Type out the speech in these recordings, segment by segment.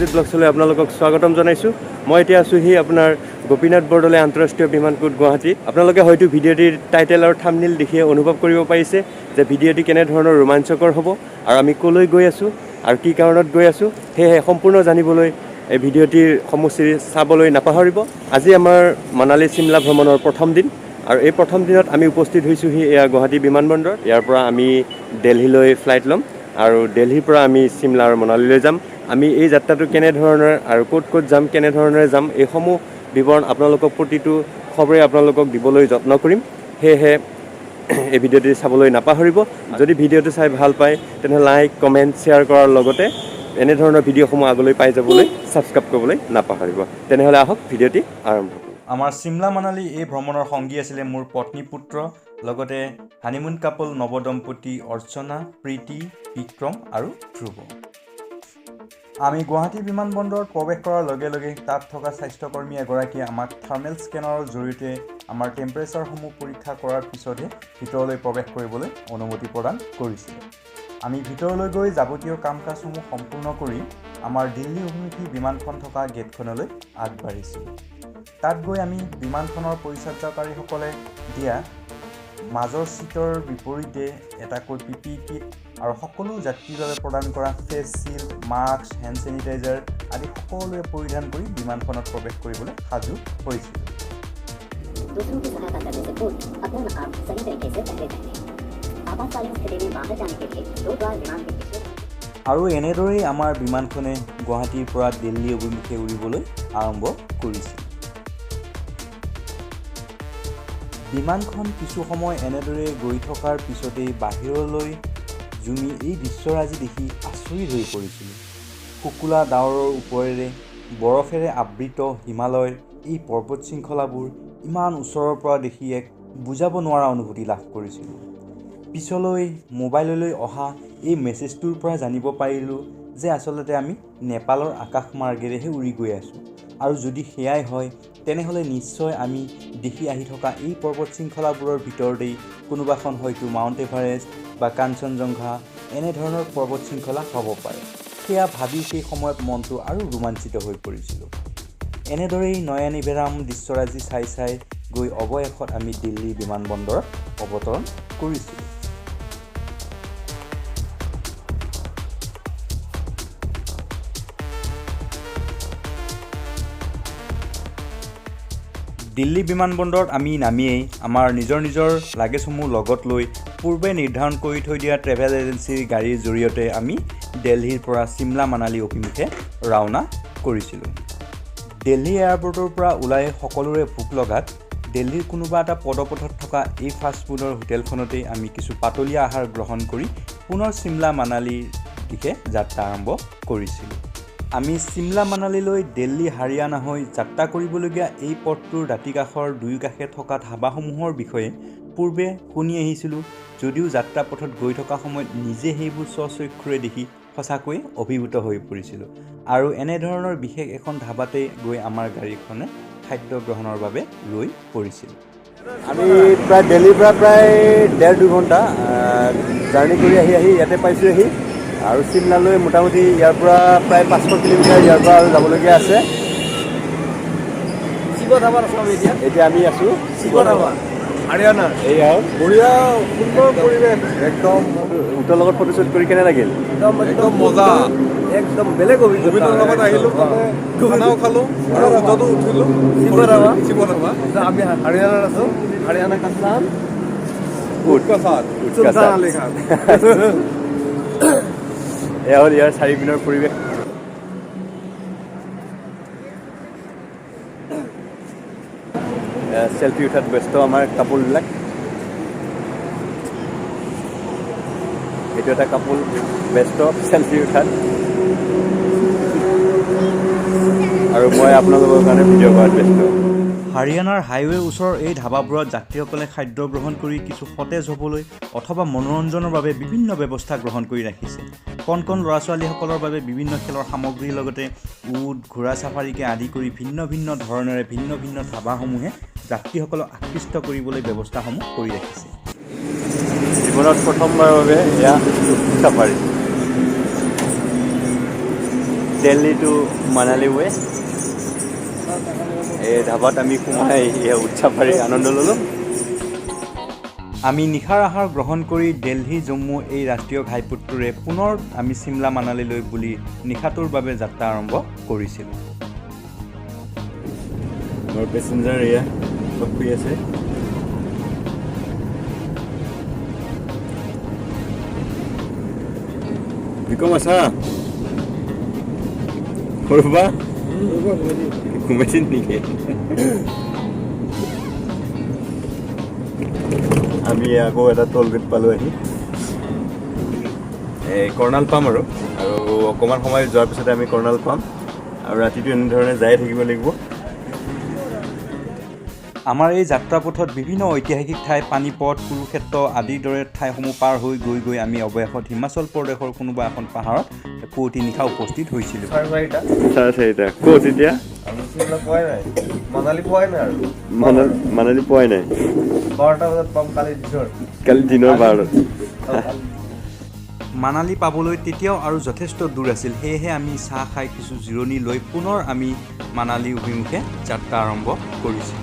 বিশ্বজিৎ ব্লগছলৈ আপোনালোকক স্বাগতম জনাইছোঁ। মই এতিয়া আছোঁহি আপোনাৰ গোপীনাথ বৰদলৈ আন্তঃৰাষ্ট্ৰীয় বিমানকোট গুৱাহাটী। আপোনালোকে হয়তো ভিডিঅ'টিৰ টাইটেল আৰু থাম্বনেইল দেখিয়ে অনুভৱ কৰিব পাৰিছে যে ভিডিঅ'টি কেনেধৰণৰ ৰোমাঞ্চকৰ হ'ব আৰু আমি ক'লৈ গৈ আছোঁ আৰু কি কাৰণত গৈ আছোঁ। সেয়েহে সম্পূৰ্ণ জানিবলৈ এই ভিডিঅ'টিৰ সমষ্টি চাবলৈ নাপাহৰিব। আজি আমাৰ মানালী চিমলা ভ্ৰমণৰ প্ৰথম দিন আৰু এই প্ৰথম দিনত আমি উপস্থিত হৈছোঁহি এয়া গুৱাহাটী বিমানবন্দৰ। ইয়াৰ পৰা আমি দিল্লীলৈ ফ্লাইট ল'ম আৰু দিল্লীৰ পৰা আমি চিমলা আৰু মনালীলৈ যাম। আমি এই যাত্ৰাটো কেনেধৰণৰ আৰু ক'ত ক'ত যাম, কেনেধৰণেৰে যাম, এইসমূহ বিৱৰণ আপোনালোকক প্ৰতিটো খবৰে আপোনালোকক দিবলৈ যত্ন কৰিম। সেয়েহে এই ভিডিঅ'টি চাবলৈ নাপাহৰিব। যদি ভিডিঅ'টো চাই ভাল পায় তেনেহ'লে লাইক, কমেণ্ট, শ্বেয়াৰ কৰাৰ লগতে এনেধৰণৰ ভিডিঅ'সমূহ আগলৈ পাই যাবলৈ ছাবস্ক্ৰাইব কৰিবলৈ নাপাহৰিব। তেনেহ'লে আহক ভিডিঅ'টি আৰম্ভ কৰোঁ। আমাৰ চিমলা মানালী এই ভ্ৰমণৰ সংগী আছিলে মোৰ পত্নী পুত্ৰ, লগতে হানিমুন কাপল নৱদম্পতি অৰ্চনা, প্ৰীতি, বিক্ৰম আৰু ধ্ৰুৱ। আমি গুৱাহাটী বিমানবন্দৰত প্ৰৱেশ কৰাৰ লগে লগে তাত থকা স্বাস্থ্যকৰ্মী এগৰাকীয়ে আমাক থাৰ্মেল স্কেনাৰৰ জৰিয়তে আমাৰ টেম্পাৰেচাৰসমূহ পৰীক্ষা কৰাৰ পিছতহে ভিতৰলৈ প্ৰৱেশ কৰিবলৈ অনুমতি প্ৰদান কৰিছিল। আমি ভিতৰলৈ গৈ যাৱতীয় কাম কাজসমূহ সম্পূৰ্ণ কৰি আমাৰ দিল্লী অভিমুখী বিমানখন থকা গেটখনলৈ আগবাঢ়িছিলোঁ। তাত গৈ আমি বিমানখনৰ পৰিচৰ্যাকাৰীসকলে দিয়া মাজৰ ছিটৰ বিপৰীতে এটাকৈ PPE কিট আৰু সকলো যাত্ৰীৰ বাবে প্ৰদান কৰা face shield, mask, hand sanitizer আদি সকলোৱে পৰিধান কৰি বিমানখনত প্ৰৱেশ কৰিবলৈ সাজু হৈছিল। আৰু এনেদৰেই আমাৰ বিমানখনে গুৱাহাটীৰ পৰা দিল্লী অভিমুখে উৰিবলৈ আৰম্ভ কৰিছিল। বিমানখন কিছু সময় এনেদৰে গৈ থকাৰ পিছতেই বাহিৰলৈ জুমি এই দৃশ্যৰাজি দেখি আচৰিত হৈ পৰিছিলোঁ। শুকুলা ডাৱৰৰ ওপৰেৰে বৰফেৰে আবৃত হিমালয়ৰ এই পৰ্বত শৃংখলাবোৰ ইমান ওচৰৰ পৰা দেখি এক বুজাব নোৱাৰা অনুভূতি লাভ কৰিছিলোঁ। পিছলৈ মোবাইললৈ অহা এই মেছেজটোৰ পৰা জানিব পাৰিলোঁ যে আচলতে আমি নেপালৰ আকাশমাৰ্গেৰেহে উৰি গৈ আছোঁ আৰু যদি সেয়াই হয় তেনেহ'লে নিশ্চয় আমি দেখি আহি থকা এই পৰ্বত শৃংখলাবোৰৰ ভিতৰতেই কোনোবাখন হয়তো মাউণ্ট এভাৰেষ্ট বা কাঞ্চনজংঘা এনেধৰণৰ পৰ্বত শৃংখলা হ'ব পাৰে। সেয়া ভাবি সেই সময়ত মনটো আৰু ৰোমাঞ্চিত হৈ পৰিছিলোঁ। এনেদৰেই নয়নাভিৰাম দৃশ্যৰাজি চাই চাই গৈ অৱশেষত আমি দিল্লী বিমানবন্দৰত অৱতৰণ কৰিছিলোঁ। দিল্লী বিমানবন্দৰত আমি নামিয়েই আমাৰ নিজৰ লাগেজসমূহ লগত লৈ পূৰ্বে নিৰ্ধাৰণ কৰি থৈ দিয়া ট্ৰেভেল এজেঞ্চিৰ গাড়ীৰ জৰিয়তে আমি দিল্লীৰ পৰা চিমলা মানালী অভিমুখে ৰাওনা কৰিছিলোঁ। দিল্লী এয়াৰপৰ্টৰ পৰা ওলাই সকলোৰে ভোক লগাত দিল্লীৰ কোনোবা এটা পদপথত থকা এই ফাষ্টফুডৰ হোটেলখনতেই আমি কিছু পাতলীয়া আহাৰ গ্ৰহণ কৰি পুনৰ চিমলা মানালীৰ দিশে যাত্ৰা আৰম্ভ কৰিছিলোঁ। আমি চিমলা মানালীলৈ দিল্লী হাৰিয়ানা হৈ যাত্ৰা কৰিবলগীয়া এই পথটোৰ দাঁতিকাষৰ দুয়োকাষে থকা ধাবাসমূহৰ বিষয়ে পূৰ্বে শুনি আহিছিলোঁ, যদিও যাত্ৰা পথত গৈ থকা সময়ত নিজে সেইবোৰ স্বচক্ষুৰে দেখি সঁচাকৈয়ে অভিভূত হৈ পৰিছিলোঁ। আৰু এনেধৰণৰ বিশেষ এখন ধাবাতে গৈ আমাৰ গাড়ীখনে খাদ্য গ্ৰহণৰ বাবে ৰৈ পৰিছিল। আমি প্ৰায় দিল্লীৰ পৰা প্ৰায় 1.5-2 ঘণ্টা জাৰ্ণি কৰি আহি ইয়াতে পাইছোঁহি আৰু চিমলালৈ মোটামুটি ইয়াৰ পৰা প্ৰায় 500 কিলোমিটাৰ ইয়াৰ পৰা আৰু যাবলগীয়া আছে। এতিয়া আমি আছোঁ হাৰিয়ানা। এয়া বঢ়িয়া সুন্দৰ পৰিৱেশ, একদম উত্তৰ লগত ফটোশ্বুট কৰি কেনে লাগিল? একদম মজা, একদম বেলেগ অভিজ্ঞতা। আহিলোঁ, খানাও খালোঁ আৰু উঠোঁ উঠিলোঁ। আমি হাৰিয়ানাত আছোঁ, হাৰিয়ানা কাছান এয়া হ'ল ইয়াৰ চাৰিপিনৰ পৰিৱেশ। চেল্ফি উঠাত ব্যস্ত আমাৰ কাপোলবিলাক। এইটো এটা কাপোল ব্যস্ত চেল্ফি উঠাত আৰু মই আপোনালোকৰ কাৰণে ভিডিঅ' কৰাত ব্যস্ত। হাৰিয়ানাৰ হাইৱেৰ ওচৰৰ এই ধাবাবোৰত যাত্ৰীসকলে খাদ্য গ্ৰহণ কৰি কিছু সতেজ হ'বলৈ অথবা মনোৰঞ্জনৰ বাবে বিভিন্ন ব্যৱস্থা গ্ৰহণ কৰি ৰাখিছে। কণ ল'ৰা ছোৱালীসকলৰ বাবে বিভিন্ন খেলৰ সামগ্ৰীৰ লগতে উট, ঘোঁৰা চাফাৰীকে আদি কৰি ভিন্ন ধৰণেৰে ভিন্ন ধাবাসমূহে যাত্ৰীসকলক আকৃষ্ট কৰিবলৈ ব্যৱস্থাসমূহ কৰি ৰাখিছে। জীৱনত প্ৰথমবাৰৰ বাবে এয়া চাফাৰী। দিল্লী টু মানালী ৱে এই ধাবাত আমি সোমাই উৎসৱ পাৰি আনন্দ ল'লোঁ। আমি নিশাৰ আহাৰ গ্ৰহণ কৰি দিল্লী জম্মু এই ৰাষ্ট্ৰীয় ঘাইপথটোৰে পুনৰ আমি চিমলা মানালীলৈ বুলি নিশাটোৰ বাবে যাত্ৰা আৰম্ভ কৰিছিলোঁ। মোৰ পেছেঞ্জাৰ এয়া চব শুই আছে। বিকম আছা কৰবা ঘুমাইছিল নেকি? আমি আকৌ এটা টল গেট পালোঁ আহি কৰ্ণাল পাম আৰু অকণমান সময় যোৱাৰ পিছতে আমি কৰ্ণাল পাম আৰু ৰাতিটো এনেধৰণে যাই থাকিব লাগিব। আমাৰ এই যাত্ৰাপথত বিভিন্ন ঐতিহাসিক ঠাই পানীপথ কুৰুক্ষেত্ৰ আদিৰ দৰে ঠাইসমূহ পাৰ হৈ গৈ আমি অৱশেষত হিমাচল প্ৰদেশৰ কোনোবা এখন পাহাৰত পুৱতি নিশা উপস্থিত হৈছিলোঁ। ক'ত এতিয়া? মানালী পোৱাই নাই। কালি দিনৰ 12টাত। মানালী পাবলৈ তেতিয়াও আৰু যথেষ্ট দূৰ আছিল, সেয়েহে আমি চাহ খাই কিছু জিৰণি লৈ পুনৰ আমি মানালী অভিমুখে যাত্ৰা আৰম্ভ কৰিছিলোঁ।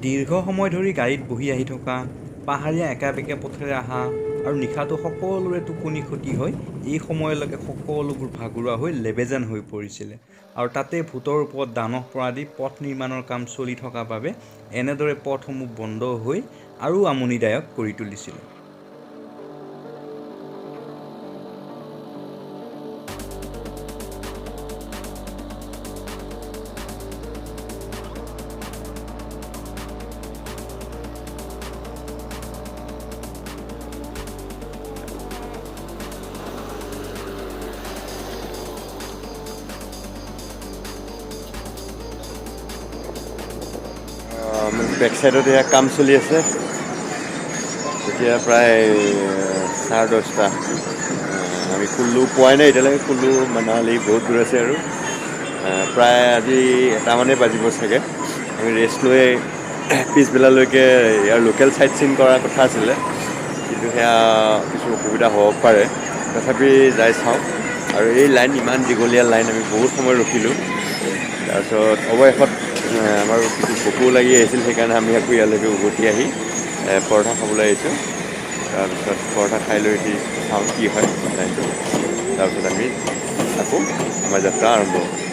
দীৰ্ঘ সময় ধৰি গাড়ীত বহি আহি থকা, পাহাৰীয়া একাবেকা পথেৰে অহা আৰু নিশাটো সকলোৰে টোপনি ক্ষতি হৈ এই সময়লৈকে সকলোবোৰ ভাগৰুৱা হৈ লেবেজান হৈ পৰিছিলে। আৰু তাতে ভূতৰ ওপৰত দানহ পৰা দি পথ নিৰ্মাণৰ কাম চলি থকাৰ বাবে এনেদৰে পথসমূহ বন্ধ হৈ আৰু আমনিদায়ক কৰি তুলিছিল। বেক চাইডত এয়া কাম চলি আছে। এতিয়া প্ৰায় 10:30। আমি কুল্লু পোৱাই নাই এতিয়ালৈকে। কুল্লু মানালী বহুত দূৰ আছে আৰু প্ৰায় আজি 1 বাজিব চাগে। আমি ৰেষ্ট লৈ পিছবেলালৈকে ইয়াৰ লোকেল চাইট চিন কৰাৰ কথা আছিলে, কিন্তু সেয়া কিছু অসুবিধা হ'ব পাৰে। তথাপি যাই চাওঁ। আৰু এই লাইন ইমান দীঘলীয়া লাইন, আমি বহুত সময় ৰখিলোঁ। তাৰপিছত অৱশেষত আমাৰ কিছু ভোকো লাগি আহিছিল, সেইকাৰণে আমি আকৌ ইয়ালৈকে উভতি আহি পৰঠা খাবলৈ আহিছোঁ। তাৰপিছত পৰঠা খাই লৈ চাওঁ কি হয় লাইনটো। তাৰপিছত আমি আকৌ আমাৰ যাত্ৰা আৰম্ভ কৰোঁ।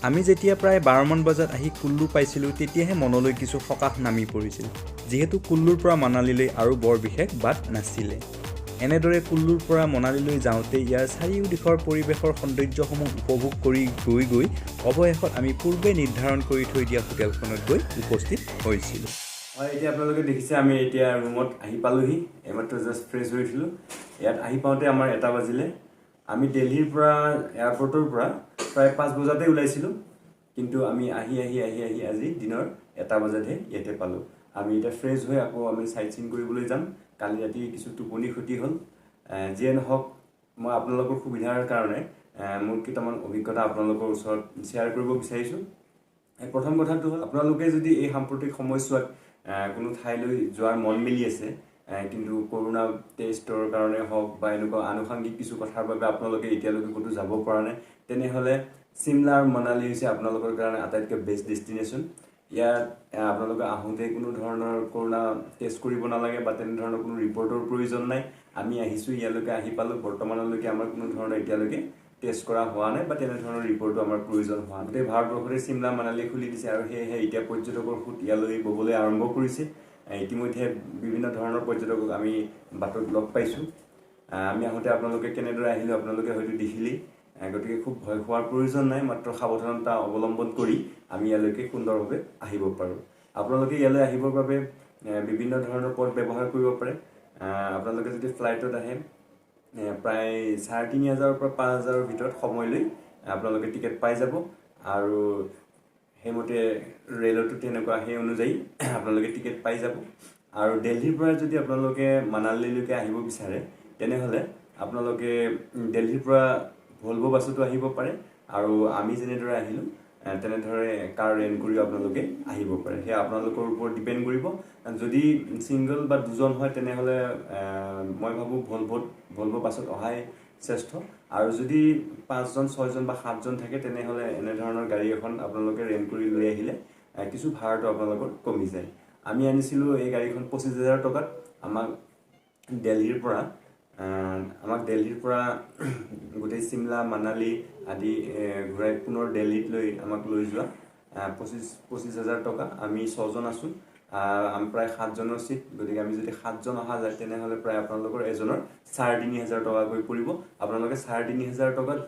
আমি যেতিয়া প্ৰায় 12মান বজাত আহি কুল্লু পাইছিলোঁ, তেতিয়াহে মনলৈ কিছু সকাহ নামি পৰিছিল, যিহেতু কুল্লুৰ পৰা মানালীলৈ আৰু বৰ বিশেষ বাট নাছিলে। এনেদৰে কুল্লুৰ পৰা মনালীলৈ যাওঁতে ইয়াৰ চাৰিওদিশৰ পৰিৱেশৰ সৌন্দৰ্যসমূহ উপভোগ কৰি গৈ অৱশেষত আমি পূৰ্বে নিৰ্ধাৰণ কৰি থৈ দিয়া হোটেলখনত গৈ উপস্থিত হৈছিলোঁ। হয়, এতিয়া আপোনালোকে দেখিছে আমি এতিয়া ৰুমত আহি পালোহি। এইমাত্ৰ জাষ্ট ফ্ৰেছ হৈছিলোঁ। ইয়াত আহি পাওঁতে আমাৰ 1টা বাজিলে। আমি দিল্লীৰ পৰা এয়াৰপৰ্টৰ পৰা প্ৰায় 5 বজাতে ওলাইছিলোঁ, কিন্তু আমি আহি আজি দিনৰ 1টা বজাতহে ইয়াতে পালোঁ। আমি এতিয়া ফ্ৰেছ হৈ আকৌ আমি চাইট চিন কৰিবলৈ যাম। কালি ৰাতি কিছু টোপনি ক্ষতি হ'ল। যিয়ে নহওক, মই আপোনালোকৰ সুবিধাৰ কাৰণে মোৰ কেইটামান অভিজ্ঞতা আপোনালোকৰ ওচৰত শ্বেয়াৰ কৰিব বিচাৰিছোঁ। প্ৰথম কথাটো হ'ল, আপোনালোকে যদি এই সাম্প্ৰতিক সময়ছোৱাত কোনো ঠাইলৈ যোৱাৰ মন মেলি আছে, কিন্তু কৰোনা টেষ্টৰ কাৰণে হওক বা এনেকুৱা আনুষংগিক কিছু কথাৰ বাবে আপোনালোকে এতিয়ালৈকে ক'তো যাব পৰা নাই, তেনেহ'লে চিমলা আৰু মনালী হৈছে আপোনালোকৰ কাৰণে আটাইতকৈ বেষ্ট ডেষ্টিনেশ্যন। ইয়াত আপোনালোকে আহোঁতে কোনো ধৰণৰ কৰোনা টেষ্ট কৰিব নালাগে বা তেনেধৰণৰ কোনো ৰিপৰ্টৰ প্ৰয়োজন নাই। আমি আহিছোঁ, ইয়ালৈকে আহি পালোঁ। বৰ্তমানলৈকে আমাৰ কোনো ধৰণৰ এতিয়ালৈকে টেষ্ট কৰা হোৱা নাই বা তেনেধৰণৰ ৰিপৰ্টো আমাৰ প্ৰয়োজন হোৱা নাই। গোটেই ভাৰতবৰ্ষতে চিমলা মানালী খুলি দিছে আৰু সেয়েহে এতিয়া পৰ্যটকৰ সোঁত ইয়ালৈ ববলৈ আৰম্ভ কৰিছে। ইতিমধ্যে বিভিন্ন ধৰণৰ পৰ্যটকক আমি বাটত লগ পাইছোঁ। আমি আহোঁতে আপোনালোকে কেনেদৰে আহিলোঁ আপোনালোকে হয়তো দেখিলেই। গতিকে খুব ভয় খোৱাৰ প্ৰয়োজন নাই, মাত্ৰ সাৱধানতা অৱলম্বন কৰি আমি ইয়ালৈকে সুন্দৰভাৱে আহিব পাৰোঁ। আপোনালোকে ইয়ালৈ আহিবৰ বাবে বিভিন্ন ধৰণৰ পথ ব্যৱহাৰ কৰিব পাৰে। আপোনালোকে যদি ফ্লাইটত আহে, প্ৰায় 3,500 পৰা 5,000ৰ ভিতৰত সময় লৈ আপোনালোকে টিকেট পাই যাব, আৰু সেইমতে ৰেলতো তেনেকুৱা সেই অনুযায়ী আপোনালোকে টিকেট পাই যাব। আৰু দিল্লীৰ পৰা যদি আপোনালোকে মানালীলৈকে আহিব বিচাৰে, তেনেহ'লে আপোনালোকে দিল্লীৰ পৰা ভলভো বাছতো আহিব পাৰে, আৰু আমি যেনেদৰে আহিলোঁ তেনেদৰে কাৰ ৰেণ্ট কৰিও আপোনালোকে আহিব পাৰে। সেয়া আপোনালোকৰ ওপৰত ডিপেণ্ড কৰিব। যদি ছিংগল বা দুজন হয়, তেনেহ'লে মই ভাবোঁ ভলভো বাছত অহাই শ্ৰেষ্ঠ। আৰু যদি 5জন 6জন বা 7জন থাকে, তেনেহ'লে এনেধৰণৰ গাড়ী এখন আপোনালোকে ৰেণ্ট কৰি লৈ আহিলে কিছু ভাড়াটো আপোনালোকৰ কমি যায়। আমি আনিছিলোঁ এই গাড়ীখন 25,000 টকাত। আমাক দিল্লীৰ পৰা গোটেই চিমলা মানালী আদি ঘূৰাই পুনৰ দিল্লীত আমাক লৈ যোৱা 25,000 টকা। আমি 6জন আছোঁ, আমি প্ৰায় 7জনৰ ছিট। গতিকে আমি যদি 7জন অহা যায়, তেনেহ'লে প্ৰায় আপোনালোকৰ এজনৰ 3,500 টকাকৈ পৰিব। আপোনালোকে 3,500 টকাত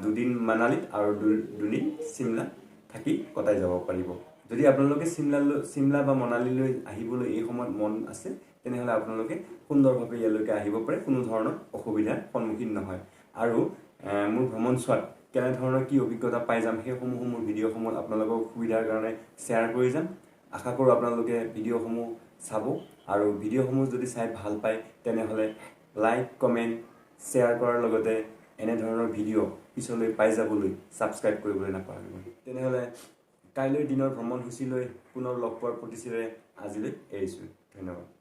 2 দিন মানালীত আৰু 2 দিন চিমলা থাকি কটাই যাব পাৰিব। যদি আপোনালোকে চিমলা বা মনালীলৈ আহিবলৈ এই সময়ত মন আছে, তেনেহ'লে আপোনালোকে সুন্দৰভাৱে ইয়ালৈকে আহিব পাৰে, কোনো ধৰণৰ অসুবিধাৰ সন্মুখীন নহয়। আৰু মোৰ ভ্ৰমণচোৱাত কেনেধৰণৰ কি অভিজ্ঞতা পাই যাম, সেইসমূহ মোৰ ভিডিঅ'সমূহ আপোনালোকৰ সুবিধাৰ কাৰণে শ্বেয়াৰ কৰি যাম। আশা কৰোঁ আপোনালোকে ভিডিঅ'সমূহ চাব, আৰু ভিডিঅ'সমূহ যদি চাই ভাল পায়, তেনেহ'লে লাইক, কমেণ্ট, শ্বেয়াৰ কৰাৰ লগতে এনেধৰণৰ ভিডিঅ' পিছলৈ পাই যাবলৈ ছাবস্ক্ৰাইব কৰিবলৈ নাপাহৰিব। তেনেহ'লে কাইলৈৰ দিনৰ ভ্ৰমণসূচীলৈ পুনৰ লগ পোৱাৰ প্ৰতিশ্ৰুতিৰে আজিলৈ এৰিছোঁ। ধন্যবাদ।